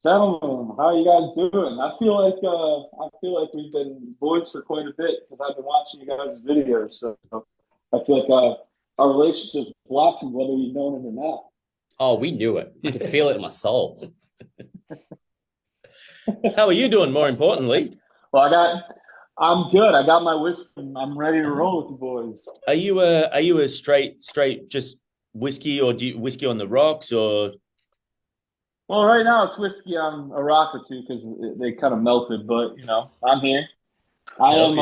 Gentlemen, how are you guys doing? I feel like we've been boys for quite a bit because I've been watching you guys' videos. So I feel like our relationship blossomed whether you've known it or not. Oh, we knew it. I could feel it in my soul. How are you doing, more importantly? Well, I'm good. I got my whiskey. I'm ready to roll with you boys. Are you a straight just whiskey, or do you whiskey on the rocks, or Well, right now it's whiskey on a rock or two because they kind of melted, but I'm here. I hell am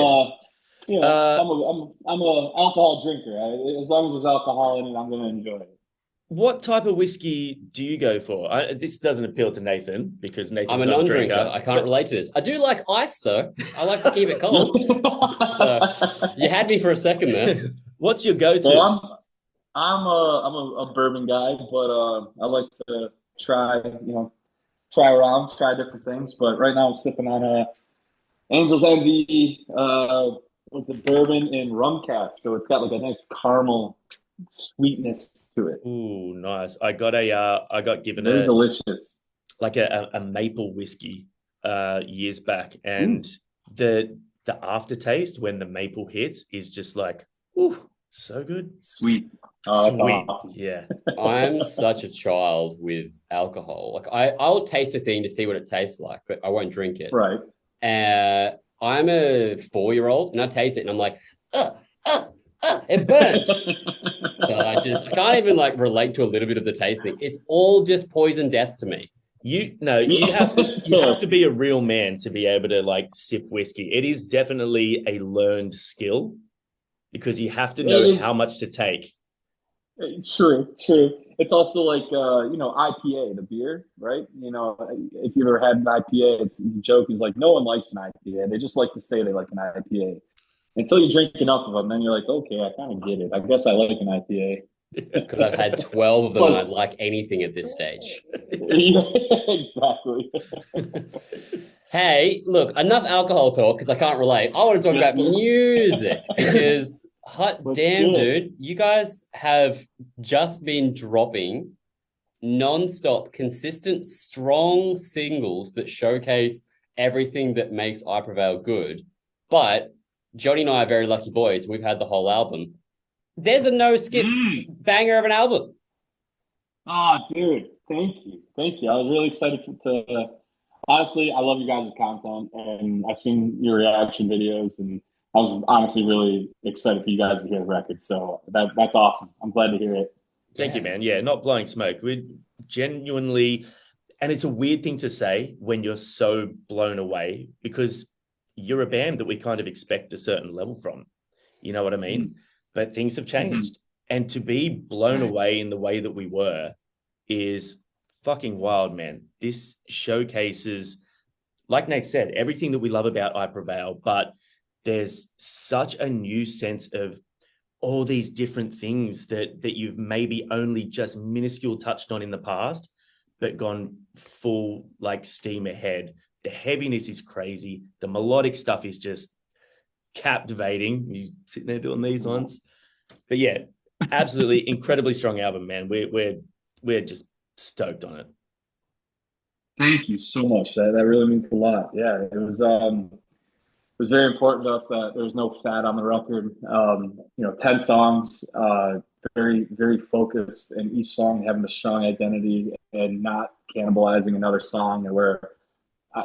yeah? I'm Uh a alcohol drinker. As long as there's alcohol in it, I'm gonna enjoy it. what type of whiskey do you go for? This doesn't appeal to Nathan because I'm Nathan's a not a non-drinker. drinker. I can't relate to this. I do like ice, though. I like to keep it cold. So you had me for a second there. What's your go-to? Well, I'm a bourbon guy, but I like to try around, try different things. But right now I'm sipping on a Angel's Envy. What's it, bourbon and rum cast? So it's got like a nice caramel sweetness to it. Ooh, nice. I got given Very a delicious. like a maple whiskey years back, Mm. and the aftertaste when the maple hits is just like, ooh, so good. Sweet. Oh, that's Sweet. awesome. Yeah. I'm such a child with alcohol. Like I'll taste a thing to see what it tastes like, but I won't drink it. Right. I'm a 4-year-old and I taste it and I'm like, it burns. So I can't even like relate to a little bit of the tasting. It's all just poison death to me. You have to be a real man to be able to like sip whiskey. It is definitely a learned skill because you have to It know is how much to take. true, true. It's also like IPA, the beer, right? If you've ever had an IPA, it's the joke is like no one likes an IPA. They just like to say they like an IPA. Until you drink enough of them, then you're like, okay, I kind of get it. I guess I like an IPA. Because I've had 12 of them and I'd like anything at this stage. Yeah, exactly. Hey, look, enough alcohol talk because I can't relate. I want to talk Yes, about sir. music because hot Let's damn, do it. dude, you guys have just been dropping non-stop, consistent, strong singles that showcase everything that makes I Prevail good. But Johnny and I are very lucky boys. We've had the whole album. There's a no skip banger of an album. Oh, dude, thank you, thank you. I was really excited to. Honestly, I love you guys' content, and I've seen your reaction videos, and I was honestly really excited for you guys to hear the record. So that's awesome. I'm glad to hear it. Thank you, man. Yeah, not blowing smoke. We genuinely, and it's a weird thing to say when you're so blown away because you're a band that we kind of expect a certain level from. You know what I mean? But things have changed. And to be blown away in the way that we were is fucking wild, man. This showcases, like Nate said, everything that we love about I Prevail, but there's such a new sense of all these different things that you've maybe only just minuscule touched on in the past, but gone full like steam ahead. The heaviness is crazy. The melodic stuff is just captivating. You sitting there doing these ones. But yeah, absolutely incredibly strong album, man. We're just stoked on it. Thank you so much. That really means a lot. Yeah, it was very important to us that there was no fat on the record. 10 songs, very, very focused, and each song having a strong identity and not cannibalizing another song. And where,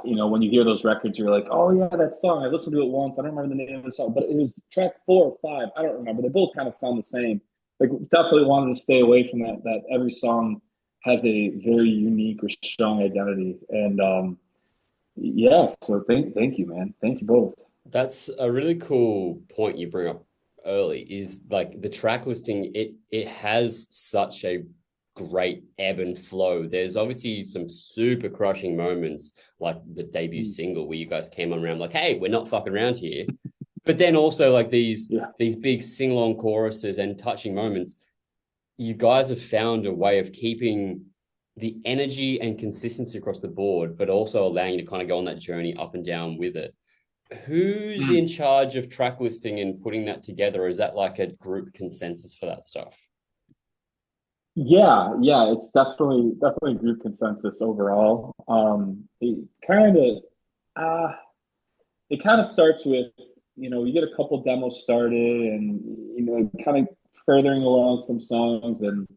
when you hear those records, you're like, oh, yeah, that song. I listened to it once. I don't remember the name of the song, but it was track 4 or 5. I don't remember. They both kind of sound the same. Like, definitely wanted to stay away from that every song has a very unique or strong identity. And yeah, so thank you, man. Thank you both. That's a really cool point you bring up early is like the track listing, it has such a great ebb and flow. There's obviously some super crushing moments like the debut single where you guys came on around like, hey, we're not fucking around here. But then also like these big sing-along choruses and touching moments. You guys have found a way of keeping the energy and consistency across the board, but also allowing you to kind of go on that journey up and down with it. Who's in charge of track listing and putting that together? Or is that like a group consensus for that stuff? Yeah, it's definitely group consensus overall. kind of, it kind of starts with, you get a couple demos started and, kind of furthering along some songs and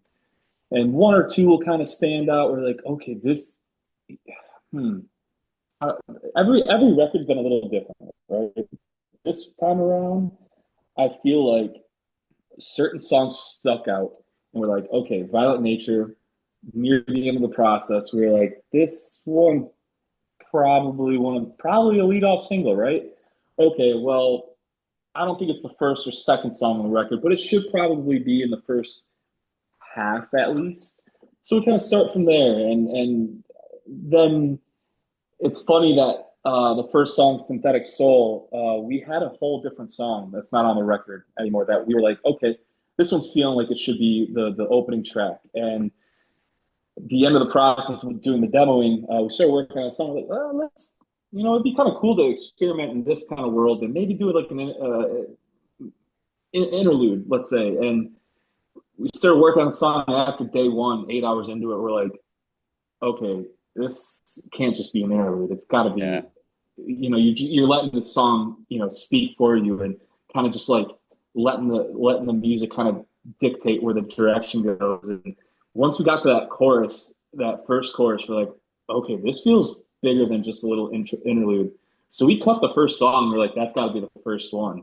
one or two will kind of stand out. We're like, okay, this, hmm. Every record's been a little different, right? This time around, I feel like certain songs stuck out, and we're like, okay, Violent Nature, near the end of the process, we are like, this one's probably a lead-off single, right? Okay, well, I don't think it's the first or second song on the record, but it should probably be in the first half at least. So we kind of start from there, and then it's funny that the first song, Synthetic Soul, we had a whole different song that's not on the record anymore that we were like, okay, this one's feeling like it should be the opening track. And the end of the process of doing the demoing, we started working on a song like, well, it'd be kind of cool to experiment in this kind of world and maybe do it like an interlude, let's say. And we started working on the song after day one, 8 hours into it. We're like, okay, this can't just be an interlude. It's got to be, you're letting the song, speak for you and kind of just like letting the music kind of dictate where the direction goes. And once we got to that chorus, that first chorus, we're like, okay, this feels bigger than just a little interlude. So we cut the first song. We're like, that's got to be the first one.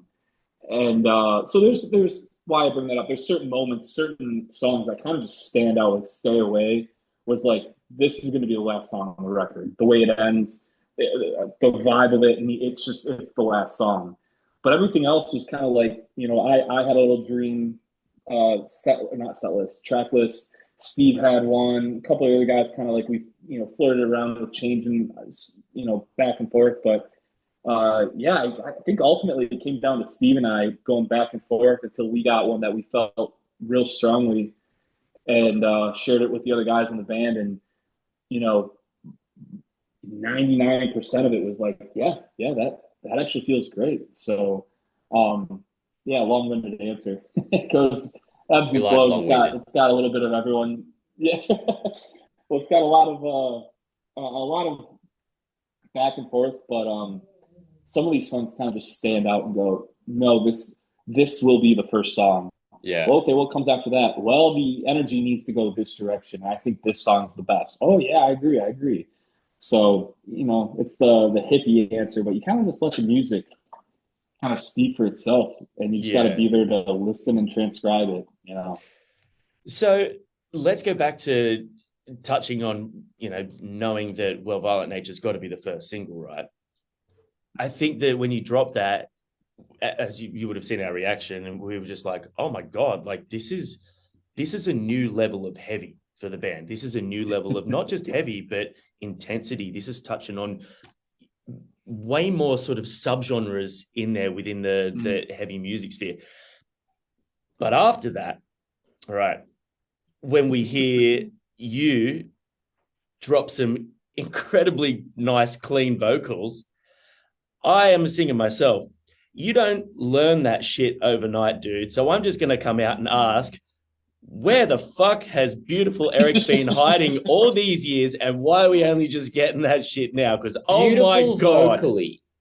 And so there's why I bring that up. There's certain moments, certain songs that kind of just stand out, like Stay Away was like, this is going to be the last song on the record. The way it ends, the vibe of it, and it's the last song. But everything else was kind of like, I had a little dream track list. Steve had one. A couple of other guys kind of like we, flirted around with changing, back and forth. But I think ultimately it came down to Steve and I going back and forth until we got one that we felt real strongly and shared it with the other guys in the band. And 99% of it was like, that actually feels great. So, long-winded answer. It goes ebbs and flows. It's got a little bit of everyone. Yeah. Well, it's got a lot of back and forth, but some of these songs kind of just stand out and go, no, this will be the first song. Yeah. Well, okay, what comes after that? Well, the energy needs to go this direction. I think this song's the best. Oh yeah, I agree. So, it's the hippie answer, but you kind of just let the music kind of speak for itself, and you just got to be there to listen and transcribe it, So let's go back to touching on, knowing that, well, Violent Nature's got to be the first single, right? I think that when you drop that, as you would have seen our reaction, and we were just like, oh my God, like this is a new level of heavy for the band. This is a new level of not just heavy, but intensity. This is touching on way more sort of subgenres in there within the heavy music sphere. But after that, all right, when we hear you drop some incredibly nice, clean vocals, I am a singer myself. You don't learn that shit overnight, dude. So I'm just going to come out and ask, where the fuck has beautiful Eric been hiding all these years, and why are we only just getting that shit now? Because, oh my God.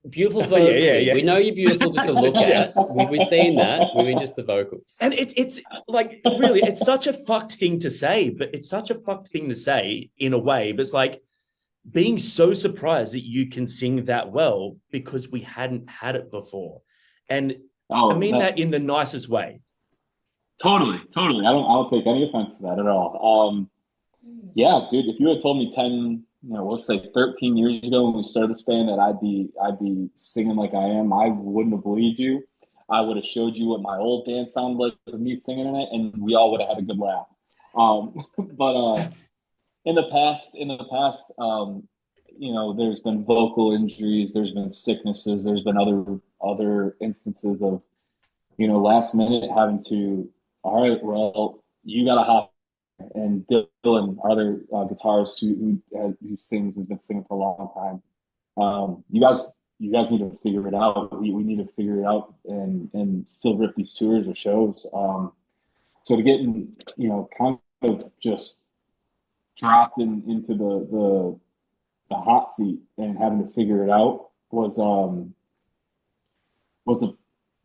Beautiful vocally. Yeah. We know you're beautiful just to look at. We've seen that. We mean just the vocals. And it's like, really, it's such a fucked thing to say, but it's such a fucked thing to say in a way. But it's like being so surprised that you can sing that well because we hadn't had it before. And I mean that in the nicest way. Totally. I don't take any offense to that at all. Yeah, dude, if you had told me 10, let's say 13 years ago when we started this band that I'd be singing like I am, I wouldn't have believed you. I would have showed you what my old band sounded like with me singing in it, and we all would have had a good laugh. But in the past, there's been vocal injuries, there's been sicknesses, there's been other instances of, last minute having to, all right, well, you got to hop. And Dylan, our other guitarist who sings, has been singing for a long time. You guys need to figure it out. We need to figure it out and still rip these tours or shows. So to get kind of just dropped into hot seat and having to figure it out was a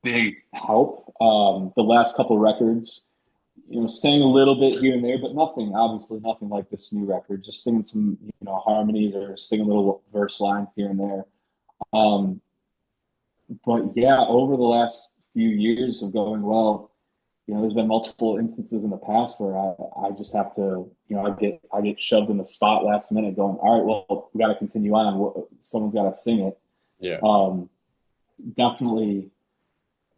big help. The last couple of records, sang a little bit here and there, but obviously nothing like this new record. Just singing some, harmonies or singing little verse lines here and there. But yeah, over the last few years of going, well, there's been multiple instances in the past where I just have to, I get shoved in the spot last minute going, all right, well, we got to continue on. Someone's got to sing it. Yeah. Definitely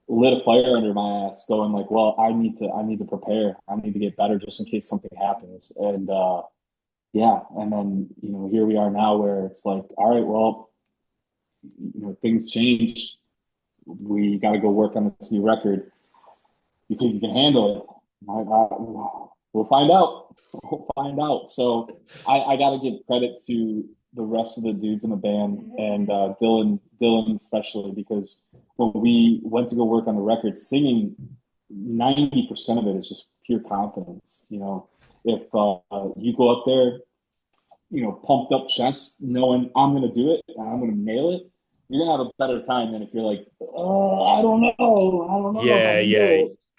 lit a fire under my ass going like, well, I need to prepare. I need to get better just in case something happens. And, yeah. And then, here we are now where it's like, all right, well, things change. We got to go work on this new record. You think you can handle it? We'll find out. We'll find out. So I got to give credit to the rest of the dudes in the band and Dylan especially, because when we went to go work on the record, singing 90% of it is just pure confidence. If you go up there, pumped up chest, knowing I'm going to do it and I'm going to nail it, you're going to have a better time than if you're like, oh, I don't know. Yeah.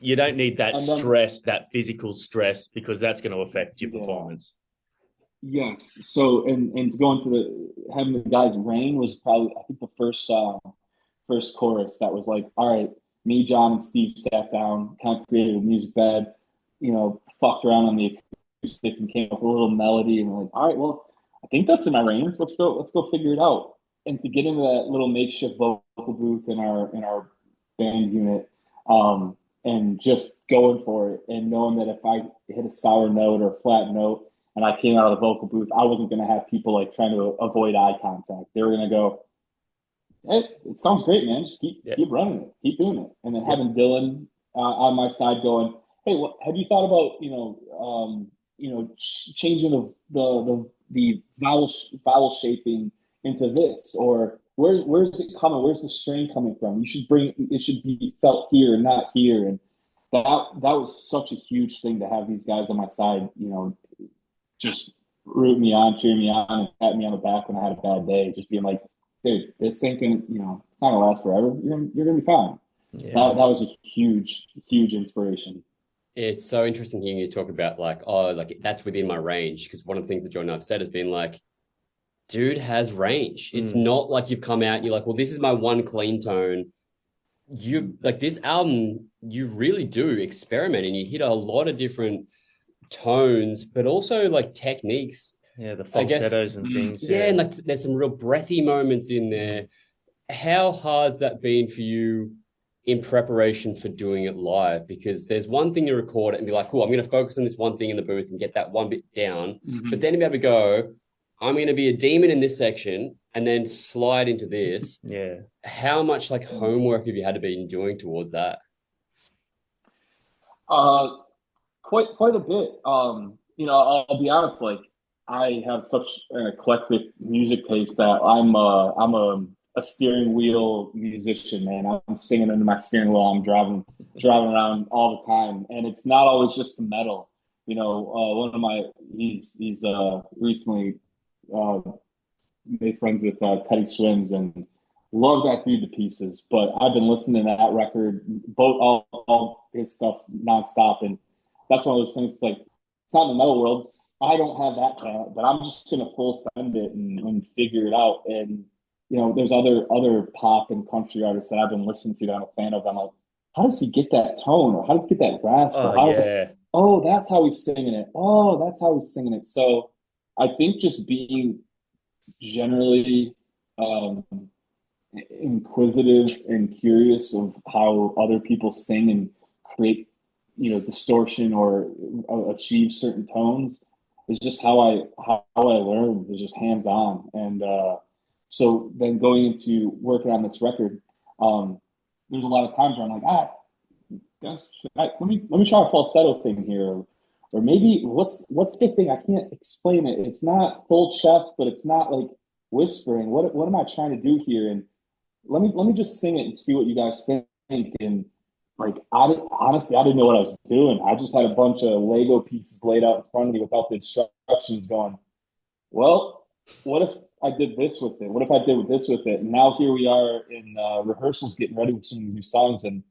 You don't need that stress, that physical stress, because that's going to affect your performance. Yes. So, and to go into having the guys rain was probably, I think, the first chorus that was like, all right, me, John, and Steve sat down, kind of created a music bed, fucked around on the acoustic and came up with a little melody, and we're like, all right, well, I think that's in my range. Let's go figure it out. And to get into that little makeshift vocal booth in our band unit, and just going for it, and knowing that if I hit a sour note or a flat note and I came out of the vocal booth, I wasn't going to have people like trying to avoid eye contact. They were going to go, hey, it sounds great, man. Just keep running it, keep doing it. And then having Dylan on my side going, hey, have you thought about changing the vowel shaping into this, or where's it coming? Where's the strain coming from? It should be felt here and not here. And that was such a huge thing to have these guys on my side, just root me on, cheer me on, and pat me on the back when I had a bad day, just being like, dude, this thing can, it's not gonna last forever. You're gonna be fine. Yeah, that was a huge inspiration. It's so interesting hearing you talk about like that's within my range, because one of the things that John and I've said has been like, dude has range. It's not like you've come out and you're like, well, this is my one clean tone. You like this album, you really do experiment and you hit a lot of different tones, but also like techniques. Yeah, the falsettos and things. Yeah, and like there's some real breathy moments in there. How hard's that been for you in preparation for doing it live? Because there's one thing to record it and be like, cool, I'm going to focus on this one thing in the booth and get that one bit down. But then to be able to go, I'm going to be a demon in this section and then slide into this. Yeah. How much like homework have you had to be doing towards that? Quite a bit. I'll be honest, like I have such an eclectic music taste that I'm a steering wheel musician, man. I'm singing into my steering wheel. I'm driving around all the time, and it's not always just the metal. One of he's recently made friends with Teddy Swims and love that dude to pieces. But I've been listening to that record, all his stuff nonstop, and that's one of those things. Like, it's not in the metal world. I don't have that talent, but I'm just gonna full send it and figure it out. And there's other pop and country artists that I've been listening to that I'm a fan of. I'm like, how does he get that tone, or how does he get that rasp? That's how he's singing it. Oh, that's how he's singing it. So I think just being generally inquisitive and curious of how other people sing and create, distortion or achieve certain tones is just how I learn. Is just hands on. And so then going into working on this record, there's a lot of times where I'm like, let me try a falsetto thing here, or maybe what's the thing? I can't explain it. It's not full chest, but it's not like whispering. What am I trying to do here? And let me just sing it and see what you guys think. And like, honestly, I didn't know what I was doing. I just had a bunch of Lego pieces laid out in front of me without the instructions going, well, what if I did this with it? What if I did this with it? And now here we are in rehearsals getting ready with some of these new songs. And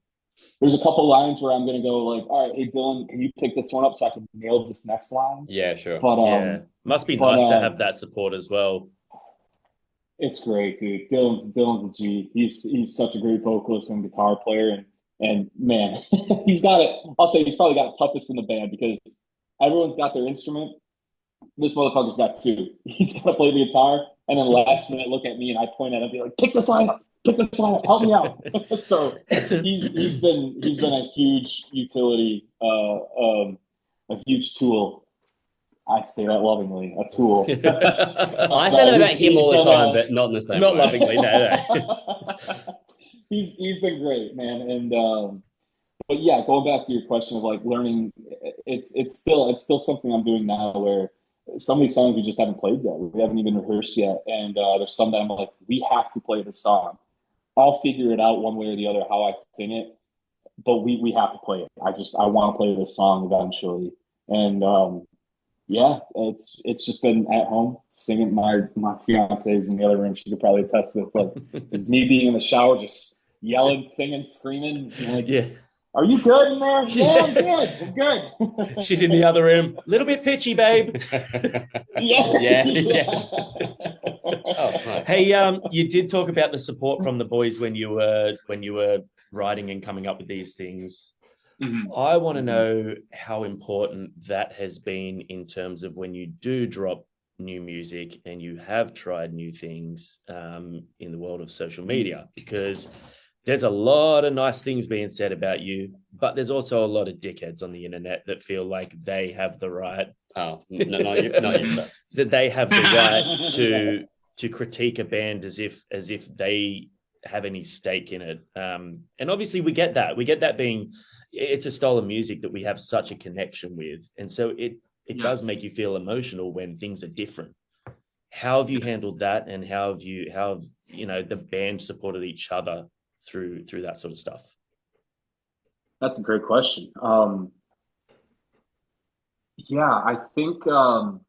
there's a couple lines where I'm going to go like, all right, hey, Dylan, can you pick this one up so I can nail this next line? Yeah, sure. But must be nice to have that support as well. It's great, dude. Dylan's a G. He's such a great vocalist and guitar player, and man, he's got it. I'll say he's probably got it toughest in the band because everyone's got their instrument. This motherfucker's got two. He's got to play the guitar, and then last minute look at me and I point at him and be like, pick this line up, help me out. So he's been a huge utility, a huge tool. I say that lovingly, a tool. I say that about him all the time, but not in the same way. Not lovingly, no. He's been great, man. And but yeah, going back to your question of like learning, it's still something I'm doing now where some of these songs we just haven't played yet. We haven't even rehearsed yet. And there's some that I'm like, we have to play this song. I'll figure it out one way or the other how I sing it, but we have to play it. I want to play this song eventually. And yeah, it's just been at home singing. My fiance is in the other room. She could probably attest to this. Like me being in the shower, just yelling, singing, screaming. Like, yeah. Are you good in there? Yeah, I'm good. I'm good. She's in the other room. A little bit pitchy, babe. Yeah. Oh, hey, you did talk about the support from the boys when you were writing and coming up with these things. Mm-hmm. I want to know how important that has been in terms of when you do drop new music and you have tried new things in the world of social media, because there's a lot of nice things being said about you, but there's also a lot of dickheads on the internet that feel like they have the right. Oh, no, not you. That they have the right to critique a band as if they have any stake in it. And obviously we get that being, it's a style of music that we have such a connection with. And so it does make you feel emotional when things are different. How have you handled that? And how have the band supported each other through that sort of stuff? That's a great question. Yeah, I think, we're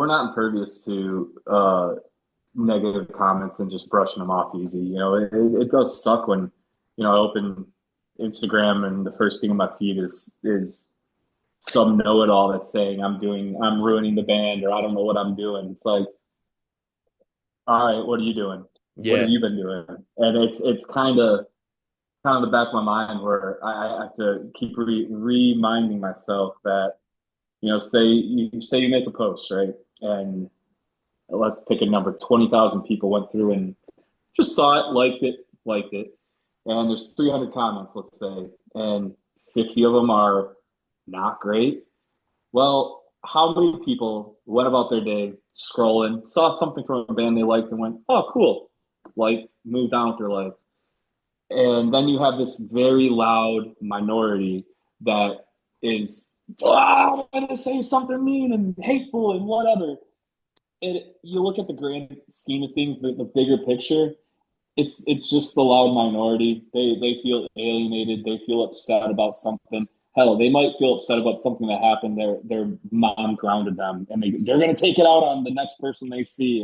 not impervious to, negative comments and just brushing them off easy. It does suck when, I open Instagram and the first thing on my feed is some know-it-all that's saying I'm ruining the band or I don't know what I'm doing. It's like, all right, what are you doing? Yeah. What have you been doing? And it's kind of the back of my mind where I have to keep reminding myself that, say you make a post, right? And let's pick a number, 20,000 people went through and just saw it, liked it. And there's 300 comments, let's say, and 50 of them are not great. Well, how many people went about their day scrolling, saw something from a band they liked and went, oh, cool, moved on with their life. And then you have this very loud minority that is, I'm going to say something mean and hateful and whatever. You look at the grand scheme of things, the bigger picture, it's just the loud minority. They feel alienated. They feel upset about something. Hell, they might feel upset about something that happened. Their mom grounded them, and they're going to take it out on the next person they see.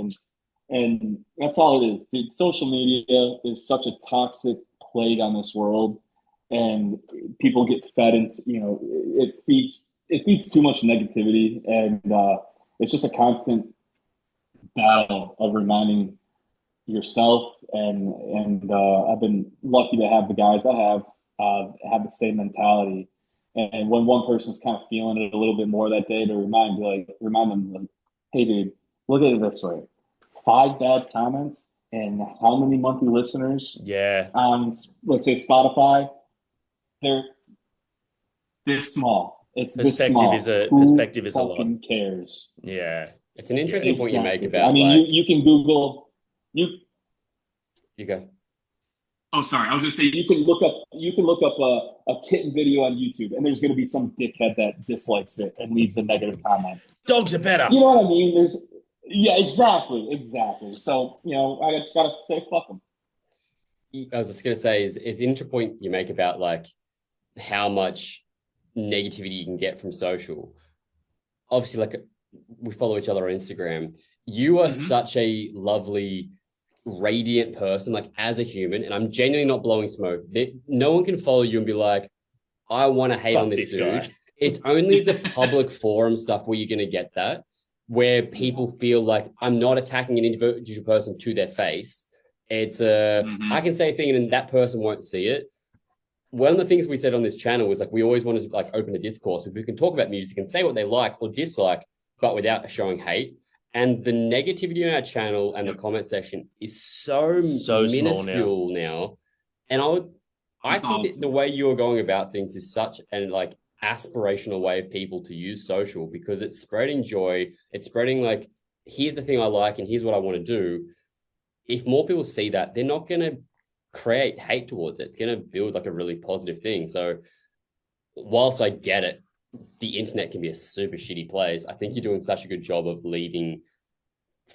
And that's all it is, dude. Social media is such a toxic plague on this world, and people get fed into, it feeds too much negativity, and it's just a constant battle of reminding yourself and I've been lucky to have the guys I have the same mentality. And when one person's kind of feeling it a little bit more that day, to remind them, like, hey, dude, look at it this way: 5 bad comments and how many monthly listeners? Yeah. On, let's say, Spotify, they're this small. It's this small. Perspective is a lot. Who cares? Yeah. It's an interesting point you make about. I mean, you can Google. You go. Oh, sorry. I was going to say you can look up a kitten video on YouTube, and there's going to be some dickhead that dislikes it and leaves a negative comment. Dogs are better. You know what I mean? Exactly. So I just got to say fuck them. I was just going to say is an interesting point you make about like how much negativity you can get from social. Obviously, like we follow each other on Instagram. you are such a lovely, radiant person, like as a human, and I'm genuinely not blowing smoke. No one can follow you and be like, I want to hate on this dude. Guy. It's only the public forum stuff where you're going to get that, where people feel like I'm not attacking an individual person to their face. It's I can say a thing and that person won't see it. One of the things we said on this channel was like, we always want to like open a discourse where people can talk about music and say what they like or dislike, but without showing hate. And the negativity on our channel and the comment section is so minuscule now. And I think that the way you're going about things is such an like aspirational way of people to use social, because it's spreading joy. It's spreading like, here's the thing I like and here's what I want to do. If more people see that, they're not going to create hate towards it. It's going to build like a really positive thing. So whilst I get it, the internet can be a super shitty place, I think you're doing such a good job of leading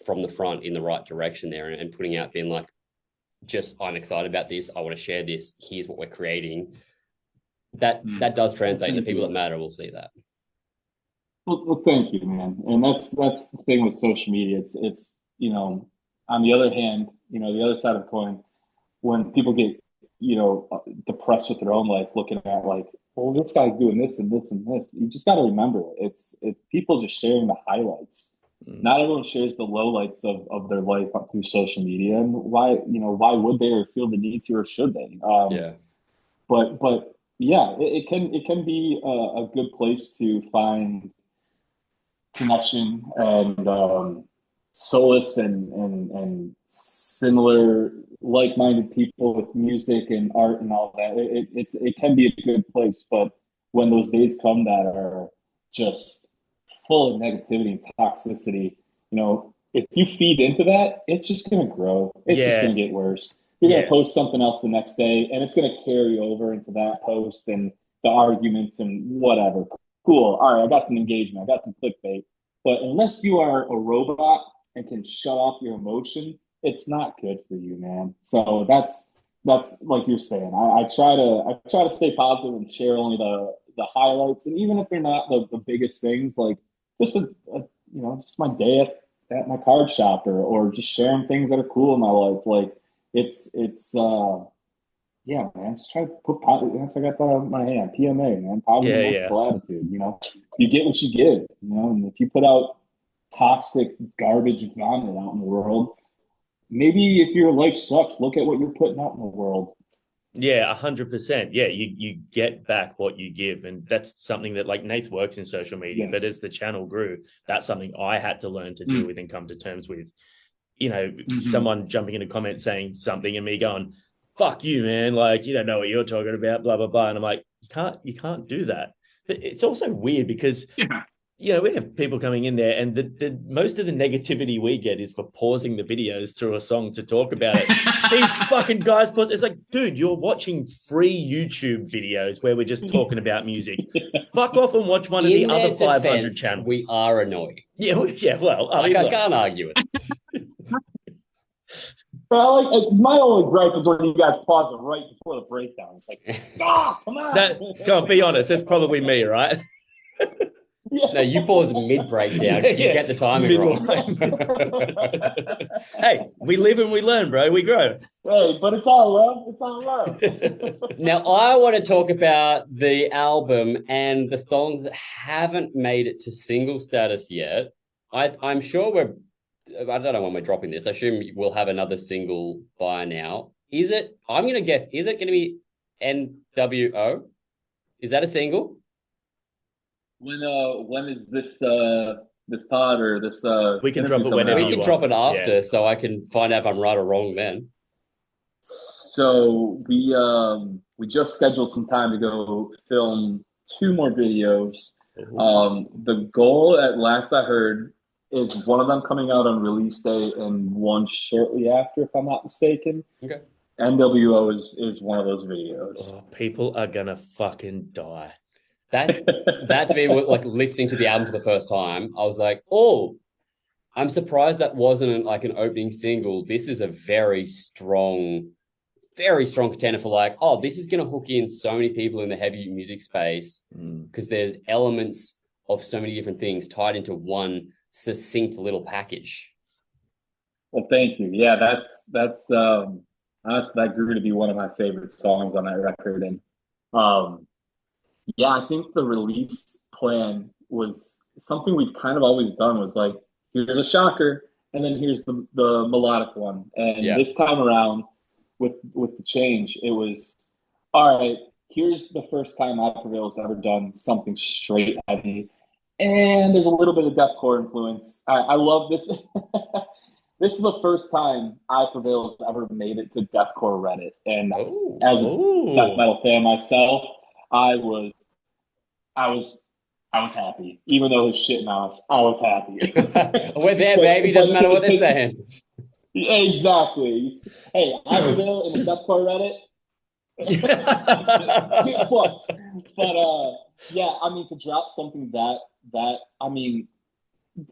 from the front in the right direction there and putting out, being like, just, I'm excited about this. I want to share this. Here's what we're creating. That does translate. The people that matter will see that. Well, thank you, man. And that's the thing with social media. It's you know, on the other hand, you know, the other side of the coin, when people get, you know, depressed with their own life, looking at like, well, this guy's doing this and this and this. You just got to remember, it's people just sharing the highlights. Not everyone shares the lowlights of their life through social media, and why would they, or feel the need to, or should they? But yeah, it can be a good place to find connection and solace and similar like-minded people with music and art and all that. It can be a good place, but when those days come that are just full of negativity and toxicity, you know, if you feed into that, it's just going to grow. It's just going to get worse. You're going to post something else the next day, and it's going to carry over into that post and the arguments and whatever. Cool. All right, I got some engagement. I got some clickbait. But unless you are a robot and can shut off your emotion, it's not good for you, man. So that's like you're saying. I try to stay positive and share only the highlights, and even if they're not the biggest things, like just just my day at my card shop, or just sharing things that are cool in my life. Like it's yeah, man. Just try to put positive. That's, I got that on my hand. PMA, man. Positive mental attitude. You know, you get what you give. You know, and if you put out toxic garbage vomit out in the world, maybe if your life sucks, look at what you're putting out in the world. Yeah, 100%. Yeah, you get back what you give. And that's something that, like, Nath works in social media, but as the channel grew, that's something I had to learn to deal with and come to terms with. You know, someone jumping in a comment saying something and me going, fuck you, man, like, you don't know what you're talking about, blah, blah, blah. And I'm like, you can't do that. But it's also weird because you know, we have people coming in there, and the most of the negativity we get is for pausing the videos through a song to talk about it. These fucking guys pause. It's like, dude, you're watching free YouTube videos where we're just talking about music. Fuck off and watch one of the other 500 channels. We are annoying. Yeah, well, I can't argue it. Well, like, my only gripe is when you guys pause it right before the breakdown. It's like, come on. Come on, be honest. That's probably me, right? Yeah. No, you pause mid-breakdown because you get the timing wrong. Hey, we live and we learn, bro. We grow. Hey, but it's all love. It's all love. Now, I want to talk about the album and the songs that haven't made it to single status yet. I'm sure I don't know when we're dropping this. I assume we'll have another single by now. I'm going to guess, is it going to be NWO? Is that a single? When is this pod or this we can drop it whenever we can drop it after, so I can find out if I'm right or wrong then. So we just scheduled some time to go film 2 more videos. The goal, at last I heard, is one of them coming out on release day and one shortly after, if I'm not mistaken. Okay. NWO is one of those videos. Oh, people are gonna fucking die. That to me, like listening to the album for the first time, I was like, oh, I'm surprised that wasn't like an opening single. This is a very strong contender for like, oh, this is going to hook in so many people in the heavy music space because there's elements of so many different things tied into one succinct little package. Well, thank you. Yeah, that's honestly, that grew to be one of my favorite songs on that record. And um yeah, I think the release plan was something we've kind of always done was like, here's a shocker, and then here's the melodic one. And Yeah. this time around with the change, it was all right, here's the first time I Prevail's ever done something straight heavy. And there's a little bit of deathcore influence. I love this. This is the first time I Prevail has ever made it to deathcore Reddit. And Oh, as a death Oh, metal fan myself, I was I was I was happy. Even though it was shit mouse, I was happy. we're there, baby. Doesn't matter what they're saying. Exactly. Hey, I Prevail in the deathcore Reddit. Get fucked. But yeah, I mean to drop something that I mean,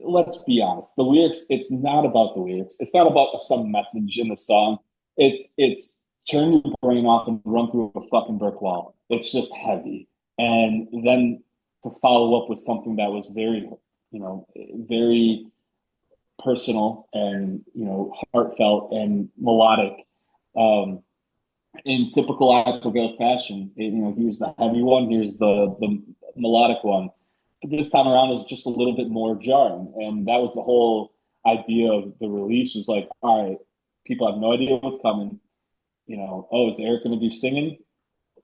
let's be honest. The lyrics, it's not about the lyrics. It's not about some message in the song. It's turn your brain off and run through a fucking brick wall. It's just heavy. And then to follow up with something that was very, very personal and, heartfelt and melodic. Um, in typical Aquaville fashion, here's the heavy one, here's the melodic one. But this time around, it was just a little bit more jarring, and that was the whole idea of the release. Was like, all right, people have no idea what's coming. Oh, is Eric going to do singing?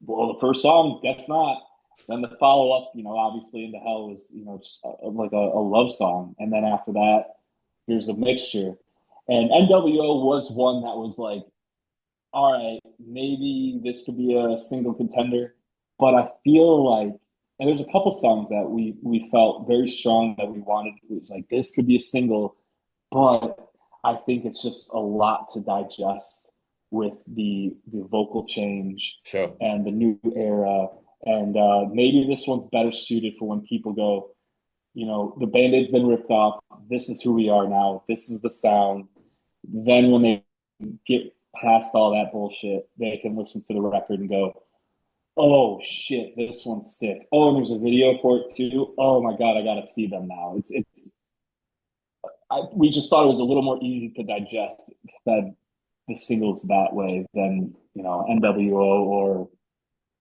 Well, the first song, guess not. Then the follow up, obviously into hell was, just like a love song, and then after that, here's a mixture. And NWO was one that was like, all right, maybe this could be a single contender, but I feel like, and there's a couple songs that we felt very strong that we wanted. It was like this could be a single, but I think it's just a lot to digest with the vocal change Sure. and the new era, and maybe this one's better suited for when people go, the Band-Aid's been ripped off. This is who we are now. This is the sound. Then when they get past all that bullshit, they can listen to the record and go, "Oh shit, this one's sick. Oh, and there's a video for it too. Oh my god, I gotta see them now." We just thought it was a little more easy to digest that the singles that way than NWO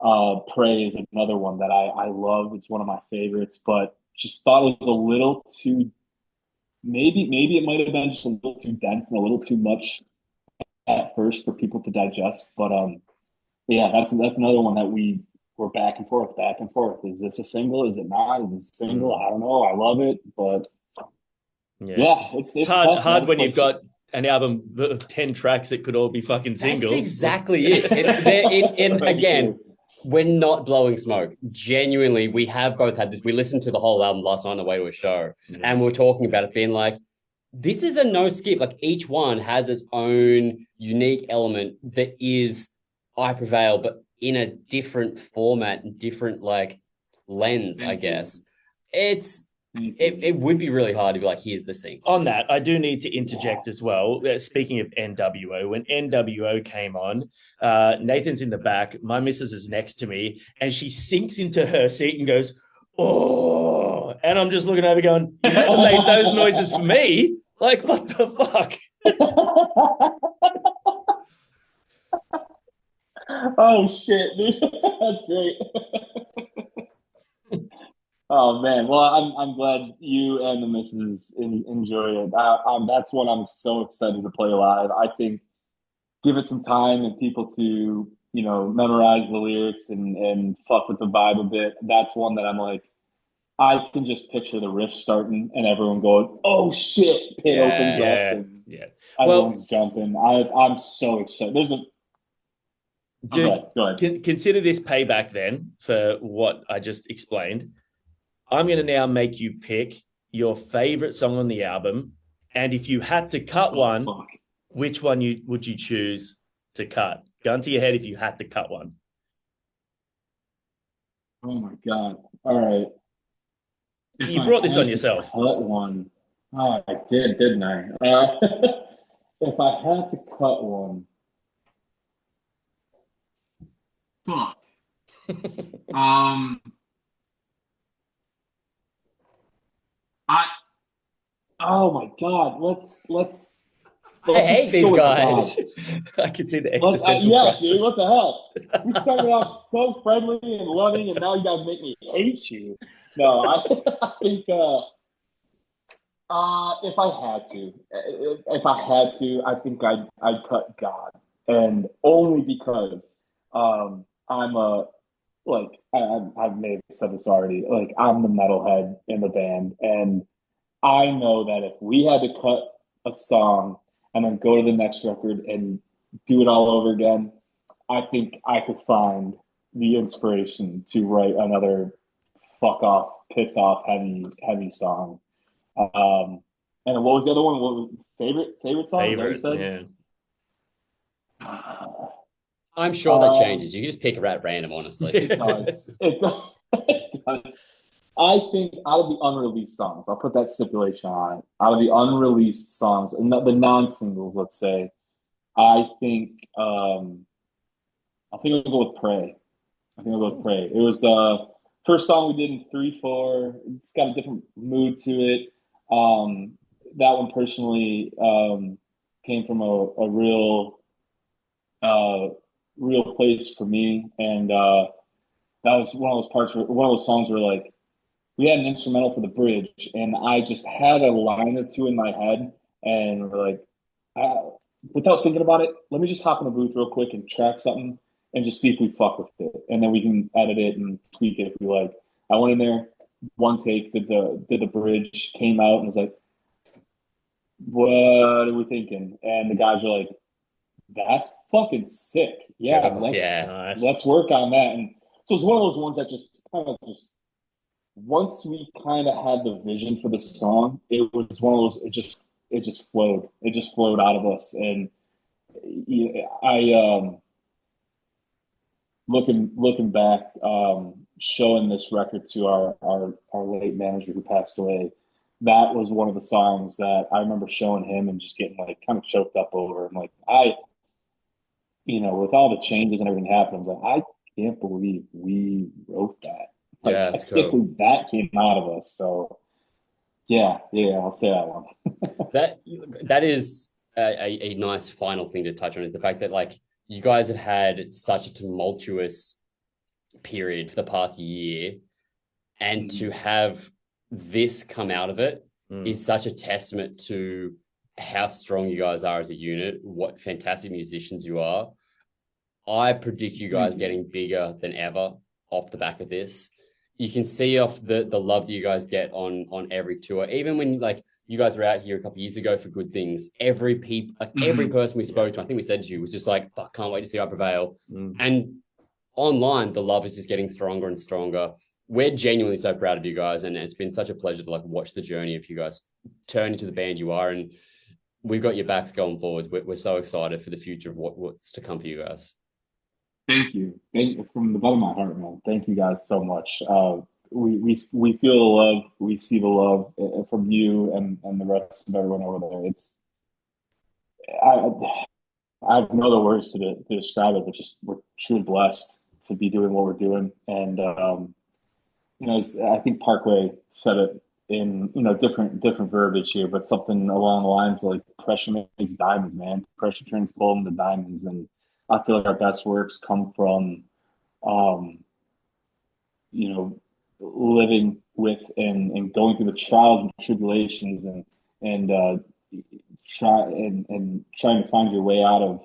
or Prey is another one that I love. It's one of my favorites, but just thought it was a little too. Maybe it might have been just a little too dense and a little too much at first for people to digest. But yeah, that's another one that we were back and forth, back and forth. Is this a single? Is it not? Is it a single? I don't know. I love it, but yeah, it's hard when you've got an album of 10 tracks that could all be fucking singles. That's exactly it. And again, we're not blowing smoke. Genuinely, we have both had this. We listened to the whole album last night on the way to a show, and we were talking about it being like, this is a no skip. Like each one has its own unique element that is I Prevail, but in a different format and different like lens, I guess. It would be really hard to be like, here's the thing. On that, I do need to interject as well. Speaking of NWO, when NWO came on, Nathan's in the back, my missus is next to me, and she sinks into her seat and goes, "Oh," and I'm just looking over going, "You never made those noises for me." Like, what the fuck? Oh shit, dude. That's great. Oh man, well I'm glad you and the missus enjoy it. That's what I'm so excited to play live. I think give it some time and people to memorize the lyrics and fuck with the vibe a bit. That's one that I'm like, I can just picture the riff starting and everyone going, "Oh shit!" Pit opens up and everyone's jumping. I'm so excited. Dude, go ahead. Consider this payback then for what I just explained. I'm going to now make you pick your favorite song on the album, and if you had to cut one, which one would you choose to cut? Gun to your head if you had to cut one. Oh my god! All right. You brought this on yourself. Cut one. Oh, I did, didn't I? If I had to cut one, fuck. I. Oh my god. Let's. I hate these go with guys. I can see the Let's, existential yeah, crisis. dude, what the hell? We started off so friendly and loving, and now you guys make me hate you. No, I think if I had to, I think I'd cut God, and only because I'm a like I may have said this already. Like I'm the metalhead in the band, and I know that if we had to cut a song and then go to the next record and do it all over again, I think I could find the inspiration to write another fuck off, piss off, heavy song. And what was the other one? What was favorite song? Is that what you said? Yeah. I'm sure that changes. You can just pick it at random, honestly. It does. It does. It does. I think out of the unreleased songs, I'll put that stipulation on it. Out of the unreleased songs, the non-singles, let's say, I think I'll go with Pray. I think I'll go with Pray. It was the first song we did in 3/4. It's got a different mood to it. That one personally came from a real place for me, and that was one of those parts where one of those songs where like we had an instrumental for the bridge, and I just had a line or two in my head, and we're like, without thinking about it, let me just hop in the booth real quick and track something and just see if we fuck with it, and then we can edit it and tweak it if we like. I went in there, one take, did the bridge, came out, and was like, what are we thinking? And the guys are like, that's fucking sick. Yeah, let's work on that. And so it's one of those ones that just kind of just once we kind of had the vision for the song, it was one of those. It just flowed. It just flowed out of us. And I looking back, showing this record to our late manager who passed away. That was one of the songs that I remember showing him and just getting like kind of choked up over. And like with all the changes and everything happening, I was like, I can't believe we wrote that. Like, Yeah, that's I can't believe that came out of us. So yeah, I'll say that one. that is a nice final thing to touch on, is the fact that like you guys have had such a tumultuous period for the past year, and to have this come out of it is such a testament to how strong you guys are as a unit, what fantastic musicians you are. I predict you guys getting bigger than ever off the back of this. You can see off the love that you guys get on every tour. Even when like you guys were out here a couple of years ago for Good Things, every person we spoke to, I think we said to you, was just like, I can't wait to see I Prevail. And online, the love is just getting stronger and stronger. We're genuinely so proud of you guys, and it's been such a pleasure to like watch the journey of you guys turn into the band you are, and we've got your backs going forwards. We're so excited for the future of what's to come for you guys. Thank you from the bottom of my heart, man. Thank you guys so much. We feel the love, we see the love from you and the rest of everyone over there. It's I have no other words to describe it, but just we're truly blessed to be doing what we're doing, and I think Parkway said it in different verbiage here, but something along the lines like pressure makes diamonds, man. Pressure turns gold into diamonds, and I feel like our best works come from, living with and going through the trials and tribulations and trying to find your way out of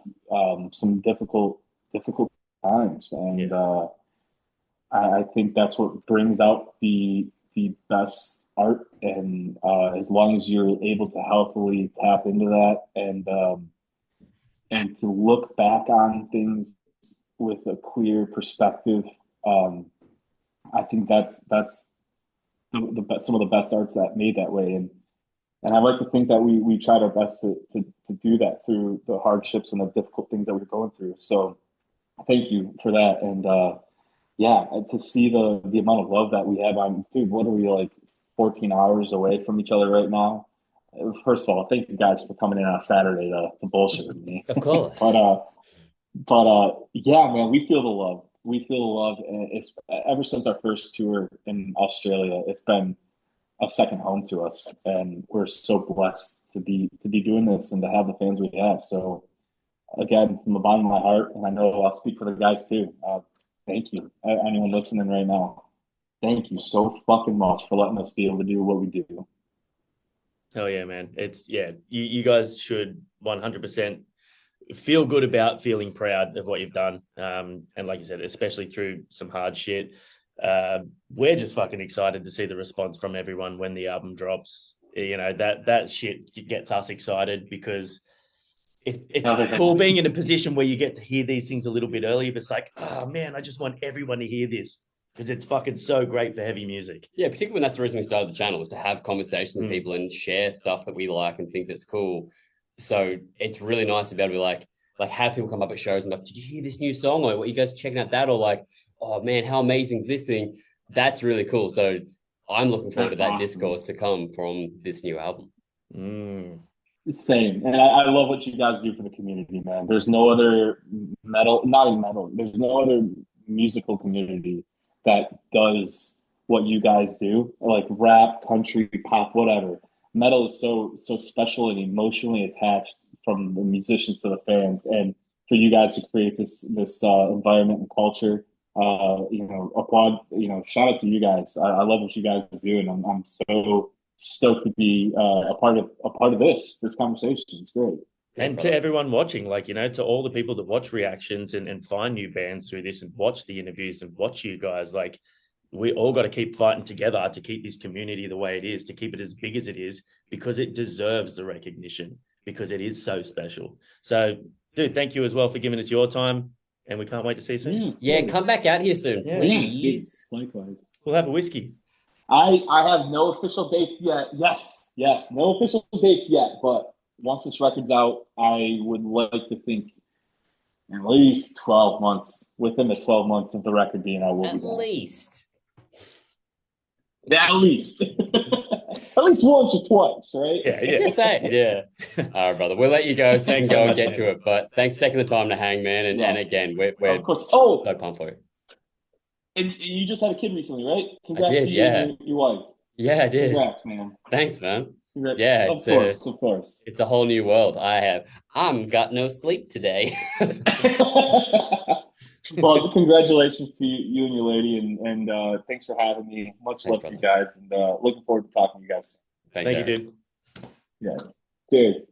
some difficult times, and I think that's what brings out the best art, and as long as you're able to healthily tap into that and to look back on things with a clear perspective, I think that's some of the best arts that made that way, and I like to think that we tried our best to do that through the hardships and the difficult things that we're going through. So thank you for that, and to see the amount of love that we have on, dude, what are we, like 14 hours away from each other right now? First of all, thank you guys for coming in on a Saturday to bullshit with me. Of course. but yeah, man, we feel the love. We feel the love, and it's ever since our first tour in Australia. It's been a second home to us, and we're so blessed to be doing this and to have the fans we have. So again, from the bottom of my heart, and I know I'll speak for the guys too. Thank you, anyone listening right now. Thank you so fucking much for letting us be able to do what we do. Hell yeah, man. You guys should 100% feel good about feeling proud of what you've done. And like you said, especially through some hard shit. We're just fucking excited to see the response from everyone when the album drops. You know, that shit gets us excited because it's cool being in a position where you get to hear these things a little bit earlier, but it's like, oh man, I just want everyone to hear this because it's fucking so great for heavy music. Yeah, particularly when that's the reason we started the channel, was to have conversations with people and share stuff that we like and think that's cool. So it's really nice to be able to be like have people come up at shows and like, did you hear this new song? Or what, you guys checking out that? Or like, oh man, how amazing is this thing? That's really cool. So I'm looking forward to that discourse to come from this new album. Same. And I love what you guys do for the community, man. There's no other there's no other musical community that does what you guys do, like rap, country, pop, whatever. Metal is so special and emotionally attached from the musicians to the fans, and for you guys to create this environment and culture, applaud, shout out to you guys. I love what you guys do, and I'm so stoked to be a part of this conversation. It's great. And to everyone watching, to all the people that watch reactions and find new bands through this and watch the interviews and watch you guys, we all got to keep fighting together to keep this community the way it is, to keep it as big as it is, because it deserves the recognition, because it is so special. So, dude, thank you as well for giving us your time, and we can't wait to see you soon. Yeah, come back out here soon, please. Likewise. We'll have a whiskey. I have no official dates yet. Yes, no official dates yet, but once this record's out, I would like to think at least 12 months, within the 12 months of the record being out, will be done. At least. At least once or twice, right? Yeah. Just say, yeah. All right, brother. We'll let you go so you can go and get to it. But thanks for taking the time to hang, man. And again, we're of course. So pumped for you. And you just had a kid recently, right? Congrats to you and your wife. Yeah, I did. Congrats, man. Thanks, man. Congrats. Yeah, of course. It's a whole new world. I'm got no sleep today. Well, congratulations to you and your lady, and thanks for having me. Much love to you guys, and looking forward to talking to you guys. Thank you, dude. Yeah, dude.